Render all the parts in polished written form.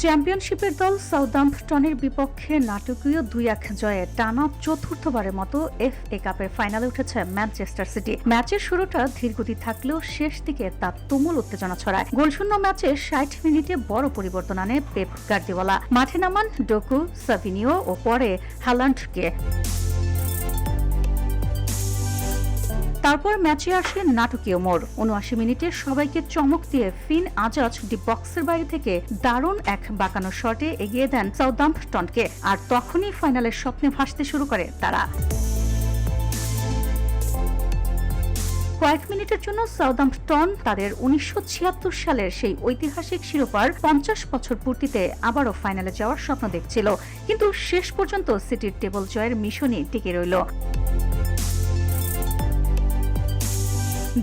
চ্যাম্পিয়নশিপের দল সাউদাম্পটনের বিপক্ষে নাটকীয় ২-১ জয়ে টানা চতুর্থবারের মতো এফএ কাপের ফাইনালে উঠেছে ম্যানচেস্টার সিটি। ম্যাচের শুরুটা ধীরগতি থাকলেও শেষ দিকে তা তুমুল উত্তেজনা ছড়ায়। গোলশূন্য ম্যাচে ৬০ মিনিটে বড় পরিবর্তন আনে পেপ গার্দিওলা। মাঠে নামান ডোকু, সাভিনিও ও পরে হ্যালান্ডকে। তারপর ম্যাচে আসে নাটকীয় মোড়। ৭৯ মিনিটে সবাইকে চমক দিয়ে ফিন আজাজ ডি বক্সের বাইরে থেকে দারুণ এক বাঁকানো শটে এগিয়ে দেন সাউদাম্পটনকে। আর তখনই ফাইনালের স্বপ্নে ভাসতে শুরু করে তারা। কয়েক মিনিটের জন্য সাউদাম্পটন তাদের ১৯৭৬ সালের সেই ঐতিহাসিক শিরোপার ৫০ বছর পূর্তিতে আবারও ফাইনালে যাওয়ার স্বপ্ন দেখছিল, কিন্তু শেষ পর্যন্ত সিটির টেবল জয়ের মিশনই টিকে রইল।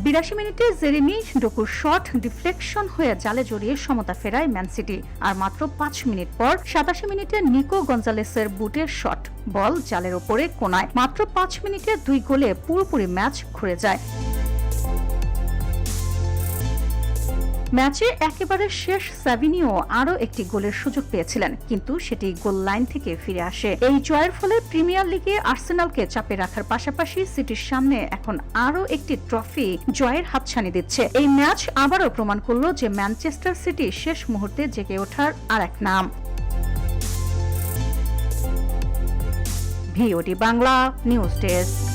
৮২ মিনিটে জেরেমি ডোকুর শট ডিফ্লেকশন হয়ে জালে জড়িয়ে সমতা ফেরায় ম্যান সিটি। আর মাত্র ৫ মিনিট পর ৮৭ মিনিটে নিকো গঞ্জালেসের বুটের শট বল জালের ওপরে কোনায়। মাত্র ৫ মিনিটে ২ গোলে পুরোপুরি ম্যাচ ঘুরে যায়। ম্যাচে একেবারে শেষ সাভিনিও আরও একটি গোলের সুযোগ পেয়েছিলেন, কিন্তু সেটি গোল লাইন থেকে ফিরে আসে। এই জয়ের ফলে প্রিমিয়ার লিগে আর্সেনালকে চাপে রাখার পাশাপাশি সিটির সামনে এখন আরও একটি ট্রফি জয়ের হাতছানি দিচ্ছে। এই ম্যাচ আবারও প্রমাণ করল যে ম্যানচেস্টার সিটি শেষ মুহূর্তে জেগে ওঠার আর এক নাম। VOD Bangla news desk.